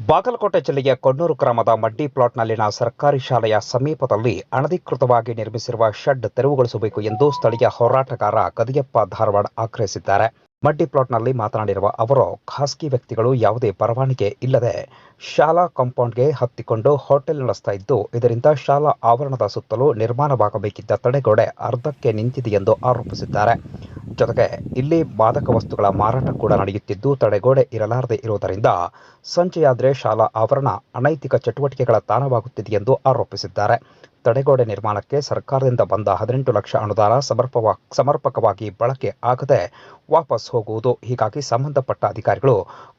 ಬಾಗಲಕೋಟೆ ಜಿಲ್ಲೆಯ ಕೊಣ್ಣೂರು ಗ್ರಾಮದ ಮಡ್ಡಿ ಪ್ಲಾಟ್ನಲ್ಲಿನ ಸರ್ಕಾರಿ ಶಾಲೆಯ ಸಮೀಪದಲ್ಲಿ ಅನಧಿಕೃತವಾಗಿ ನಿರ್ಮಿಸಿರುವ ಶೆಡ್ ತೆರವುಗೊಳಿಸಬೇಕು ಎಂದು ಸ್ಥಳೀಯ ಹೋರಾಟಗಾರ ಗದಿಯಪ್ಪ ಧಾರವಾಡ ಆಗ್ರಹಿಸಿದ್ದಾರೆ. ಮಡ್ಡಿ ಪ್ಲಾಟ್ನಲ್ಲಿ ಮಾತನಾಡಿರುವ ಅವರು, ಖಾಸಗಿ ವ್ಯಕ್ತಿಗಳು ಯಾವುದೇ ಪರವಾನಗಿ ಇಲ್ಲದೆ ಶಾಲಾ ಕಾಂಪೌಂಡ್ಗೆ ಹತ್ತಿಕೊಂಡು ಹೋಟೆಲ್ ನಡೆಸ್ತಾ ಇದ್ದು, ಇದರಿಂದ ಶಾಲಾ ಆವರಣದ ಸುತ್ತಲೂ ನಿರ್ಮಾಣವಾಗಬೇಕಿದ್ದ ತಡೆಗೋಡೆ ಅರ್ಧಕ್ಕೆ ನಿಂತಿದೆ ಎಂದು ಆರೋಪಿಸಿದ್ದಾರೆ. ಜೊತೆಗೆ ಇಲ್ಲಿ ಮಾದಕ ವಸ್ತುಗಳ ಮಾರಾಟ ಕೂಡ ನಡೆಯುತ್ತಿದ್ದು, ತಡೆಗೋಡೆ ಇರಲಾರದೆ ಇರುವುದರಿಂದ ಸಂಜೆಯಾದರೆ ಶಾಲಾ ಆವರಣ ಅನೈತಿಕ ಚಟುವಟಿಕೆಗಳ ತಾಣವಾಗುತ್ತಿದೆ ಎಂದು ಆರೋಪಿಸಿದ್ದಾರೆ. ತಡೆಗೋಡೆ ನಿರ್ಮಾಣಕ್ಕೆ ಸರ್ಕಾರದಿಂದ ಬಂದ 18 ಲಕ್ಷ ಅನುದಾನ ಸಮರ್ಪಕವಾಗಿ ಬಳಕೆ ಆಗದೆ ವಾಪಸ್ ಹೋಗುವುದು. ಹೀಗಾಗಿ ಸಂಬಂಧಪಟ್ಟ ಅಧಿಕಾರಿಗಳು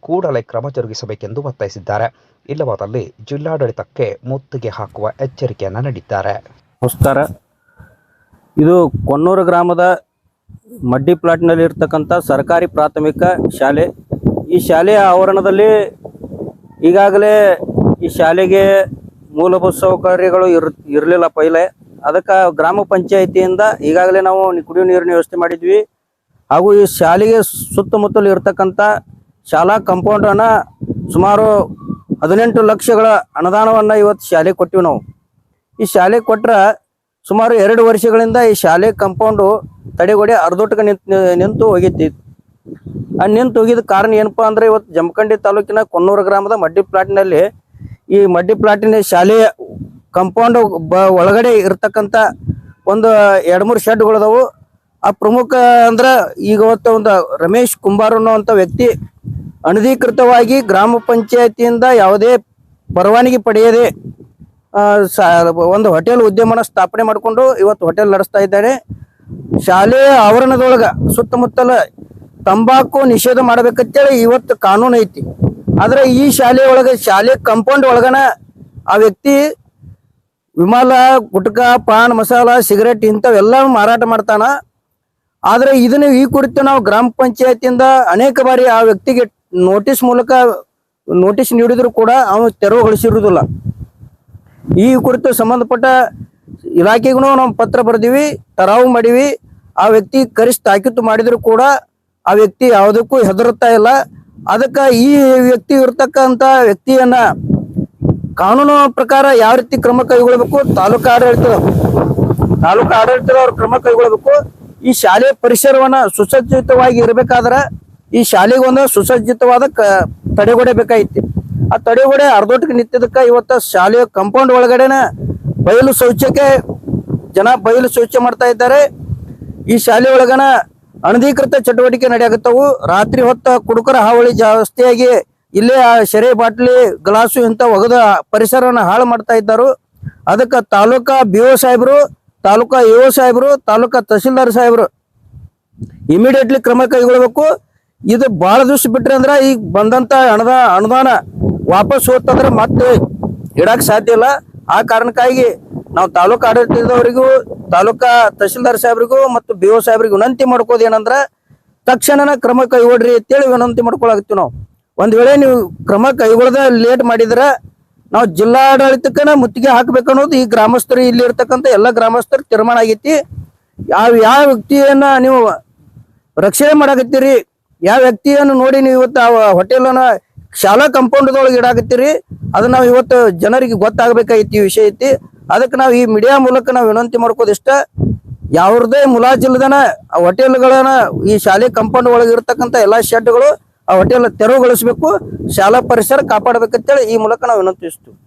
ಕೂಡಲೇ ಕ್ರಮ ಜರುಗಿಸಬೇಕೆಂದು ಒತ್ತಾಯಿಸಿದ್ದಾರೆ. ಇಲ್ಲವಾದಲ್ಲಿ ಜಿಲ್ಲಾಡಳಿತಕ್ಕೆ ಮುತ್ತಿಗೆ ಹಾಕುವ ಎಚ್ಚರಿಕೆಯನ್ನು ನೀಡಿದ್ದಾರೆ. ನಮಸ್ಕಾರ. ಇದು ಕೊಣ್ಣೂರು ಗ್ರಾಮದ ಮಡ್ಡಿ ಪ್ಲಾಟ್ನಲ್ಲಿ ಇರ್ತಕ್ಕಂಥ ಸರ್ಕಾರಿ ಪ್ರಾಥಮಿಕ ಶಾಲೆ. ಈ ಶಾಲೆಯ ಆವರಣದಲ್ಲಿ ಈಗಾಗಲೇ ಈ ಶಾಲೆಗೆ ಮೂಲಭೂತ ಸೌಕರ್ಯಗಳು ಇರಲಿಲ್ಲ ಪೈಲೆ. ಅದಕ್ಕೆ ಗ್ರಾಮ ಪಂಚಾಯಿತಿಯಿಂದ ಈಗಾಗಲೇ ನಾವು ಕುಡಿಯುವ ನೀರಿನ ವ್ಯವಸ್ಥೆ ಮಾಡಿದ್ವಿ. ಹಾಗೂ ಈ ಶಾಲೆಗೆ ಸುತ್ತಮುತ್ತಲು ಇರತಕ್ಕಂಥ ಶಾಲಾ ಕಾಂಪೌಂಡನ್ನು ಸುಮಾರು 18 ಲಕ್ಷಗಳ ಅನುದಾನವನ್ನು ಇವತ್ತು ಶಾಲೆಗೆ ಕೊಟ್ಟಿವಿ ನಾವು. ಈ ಶಾಲೆ ಕೊಟ್ಟರೆ ಸುಮಾರು 2 ವರ್ಷಗಳಿಂದ ಈ ಶಾಲೆ ಕಾಂಪೌಂಡು ತಡೆಗೋಡೆ ಅರ್ಧೋಟಕ್ಕೆ ನಿಂತು ಹೋಗಿತ್ತು. ನಿಂತು ಹೋಗಿದ ಕಾರಣ ಏನಪ್ಪಾ ಅಂದರೆ, ಇವತ್ತು ಜಮಖಂಡಿ ತಾಲೂಕಿನ ಕೊಣ್ಣೂರು ಗ್ರಾಮದ ಮಡ್ಡಿ ಪ್ಲಾಟ್ನಲ್ಲಿ ಈ ಮಡ್ಡಿ ಪ್ಲಾಟಿನ ಶಾಲೆಯ ಕಾಂಪೌಂಡ್ ಒಳಗಡೆ ಇರ್ತಕ್ಕಂಥ ಒಂದು 2-3 ಶೆಡ್ಗಳದವು. ಆ ಪ್ರಮುಖ ಅಂದ್ರೆ ಈಗ ಇವತ್ತು ಒಂದು ರಮೇಶ್ ಕುಂಬಾರ್ ಅನ್ನುವಂಥ ವ್ಯಕ್ತಿ ಅನಧಿಕೃತವಾಗಿ ಗ್ರಾಮ ಪಂಚಾಯತಿಯಿಂದ ಯಾವುದೇ ಪರವಾನಗಿ ಪಡೆಯದೆ ಒಂದು ಹೋಟೆಲ್ ಉದ್ಯಮನ ಸ್ಥಾಪನೆ ಮಾಡಿಕೊಂಡು ಇವತ್ತು ಹೋಟೆಲ್ ನಡೆಸ್ತಾ ಇದ್ದಾನೆ. ಶಾಲೆಯ ಆವರಣದೊಳಗೆ ಸುತ್ತಮುತ್ತಲ ತಂಬಾಕು ನಿಷೇಧ ಮಾಡಬೇಕಂತೇಳಿ ಇವತ್ತು ಕಾನೂನು ಐತಿ. ಆದ್ರೆ ಈ ಶಾಲೆ ಒಳಗೆ ಶಾಲೆ ಕಾಂಪೌಂಡ್ ಒಳಗನ ಆ ವ್ಯಕ್ತಿ ವಿಮಲ, ಗುಟ್ಕಾ, ಪಾನ್ ಮಸಾಲ, ಸಿಗರೇಟ್ ಇಂಥವೆಲ್ಲ ಮಾರಾಟ ಮಾಡ್ತಾನ. ಆದ್ರೆ ಇದನ್ನ ಈ ಕುರಿತು ನಾವು ಗ್ರಾಮ ಪಂಚಾಯತಿಯಿಂದ ಅನೇಕ ಬಾರಿ ಆ ವ್ಯಕ್ತಿಗೆ ನೋಟಿಸ್ ನೀಡಿದ್ರು ಕೂಡ ಅವನು ತೆರವುಗೊಳಿಸಿರುವುದಿಲ್ಲ. ಈ ಕುರಿತು ಸಂಬಂಧಪಟ್ಟ ಇಲಾಖೆಗೂ ನಾವು ಪತ್ರ ಬರೆದಿವಿ, ತರಾವು ಮಾಡಿವಿ. ಆ ವ್ಯಕ್ತಿ ಕರೆಸಿ ತಾಕೀತು ಮಾಡಿದ್ರು ಕೂಡ ಆ ವ್ಯಕ್ತಿ ಯಾವುದಕ್ಕೂ ಹೆದರುತ್ತಾ ಇಲ್ಲ. ಅದಕ್ಕೆ ಈ ವ್ಯಕ್ತಿ ಇರ್ತಕ್ಕಂಥ ವ್ಯಕ್ತಿಯನ್ನ ಕಾನೂನು ಪ್ರಕಾರ ಯಾವ ರೀತಿ ಕ್ರಮ ಕೈಗೊಳ್ಳಬೇಕು, ತಾಲೂಕು ಆಡಳಿತದವ್ರ ಕ್ರಮ ಕೈಗೊಳ್ಳಬೇಕು. ಈ ಶಾಲೆ ಪರಿಸರವನ್ನ ಸುಸಜ್ಜಿತವಾಗಿ ಇರಬೇಕಾದ್ರೆ ಈ ಶಾಲೆಗೆ ಒಂದು ಸುಸಜ್ಜಿತವಾದ ತಡೆಗೋಡೆ ಬೇಕಾಗಿತ್ತು. ಆ ತಡೆಗೋಡೆ ಅರ್ಧೋಟಕ್ಕೆ ನಿಂತಿದ್ದಕ್ಕೆ ಇವತ್ತು ಶಾಲೆಯ ಕಾಂಪೌಂಡ್ ಒಳಗಡೆನ ಬಯಲು ಶೌಚ ಮಾಡ್ತಾ ಇದ್ದಾರೆ. ಈ ಶಾಲೆ ಒಳಗನ ಅನಧಿಕೃತ ಚಟುವಟಿಕೆ ನಡೆಯಾಗುತ್ತವು. ರಾತ್ರಿ ಹೊತ್ತ ಕುಡುಕರ ಹಾವಳಿ ಜಾಸ್ತಿಯಾಗಿ ಇಲ್ಲೇ ಆ ಶೆರೆ ಬಾಟ್ಲಿ, ಗ್ಲಾಸು ಇಂಥ ಒಗದ ಪರಿಸರವನ್ನು ಹಾಳು ಮಾಡ್ತಾ ಇದ್ದಾರೆ. ಅದಕ್ಕೆ ತಾಲೂಕಾ BO ಸಾಹೇಬರು, ತಾಲೂಕಾ AO ಸಾಹೇಬರು, ತಾಲೂಕಾ ತಹಸೀಲ್ದಾರ್ ಸಾಹೇಬರು ಇಮಿಡಿಯೇಟ್ಲಿ ಕ್ರಮ ಕೈಗೊಳ್ಳಬೇಕು. ಇದು ಬಹಳ ದಿವಸ ಬಿಟ್ರೆ ಅಂದ್ರೆ ಈಗ ಬಂದಂತ ಅನುದಾನ ವಾಪಸ್ ಹೋಗ್ತಂದ್ರೆ ಮತ್ತೆ ಇಡಕ್ ಸಾಧ್ಯ ಇಲ್ಲ. ಆ ಕಾರಣಕ್ಕಾಗಿ ನಾವು ತಾಲೂಕು ಆಡಳಿತದವರಿಗೂ, ತಾಲೂಕಾ ತಹಸೀಲ್ದಾರ್ ಸಾಹೇಬ್ರಿಗೂ ಮತ್ತು BO ಸಾಹೇಬ್ರಿಗೂ ವಿನಂತಿ ಮಾಡ್ಕೋದು ಏನಂದ್ರೆ, ತಕ್ಷಣ ಕ್ರಮ ಕೈಗೊಳ್ರಿ ಅಂತೇಳಿ ವಿನಂತಿ ಮಾಡ್ಕೊಳಾಗ್ತೀವಿ ನಾವು. ಒಂದ್ ವೇಳೆ ನೀವು ಕ್ರಮ ಕೈಗೊಳ್ಳದ ಲೇಟ್ ಮಾಡಿದ್ರೆ ನಾವು ಜಿಲ್ಲಾಡಳಿತಕ್ಕನ ಮುತ್ತಿಗೆ ಹಾಕ್ಬೇಕು ಅನ್ನೋದು ಈ ಗ್ರಾಮಸ್ಥರು, ಇಲ್ಲಿ ಇರ್ತಕ್ಕಂಥ ಎಲ್ಲ ಗ್ರಾಮಸ್ಥರು ತೀರ್ಮಾನ ಆಗೈತಿ. ಯಾವ ವ್ಯಕ್ತಿಯನ್ನ ನೀವು ರಕ್ಷಣೆ ಮಾಡಾಕತ್ತೀರಿ, ಯಾವ ವ್ಯಕ್ತಿಯನ್ನು ನೋಡಿ ನೀವು ಇವತ್ತು ಆ ಹೋಟೆಲನ್ನ ಶಾಲಾ ಕಾಂಪೌಂಡ್ದೊಳಗೆ ಇಡಾಕತ್ತೀರಿ, ಅದನ್ನ ನಾವು ಇವತ್ತು ಜನರಿಗೆ ಗೊತ್ತಾಗಬೇಕಾಗಿತ್ತು ಈ ವಿಷಯ ಐತಿ. ಅದಕ್ಕೆ ನಾವು ಈ ಮೀಡಿಯಾ ಮೂಲಕ ನಾವು ವಿನಂತಿ ಮಾಡ್ಕೋದಿಷ್ಟ, ಯಾವ್ದೇ ಮುಲಾಜಿಲ್ಲದನ ಆ ಹೋಟೆಲ್ಗಳನ್ನ ಈ ಶಾಲೆ ಕಾಂಪೌಂಡ್ ಒಳಗೆ ಇರ್ತಕ್ಕಂಥ ಎಲ್ಲಾ ಶೆಡ್ಗಳು ಆ ಹೋಟೆಲ್ ತೆರವುಗೊಳಿಸಬೇಕು, ಶಾಲಾ ಪರಿಸರ ಕಾಪಾಡಬೇಕಂತೇಳಿ ಈ ಮೂಲಕ ನಾವು ವಿನಂತಿಸ್ತೀವಿ.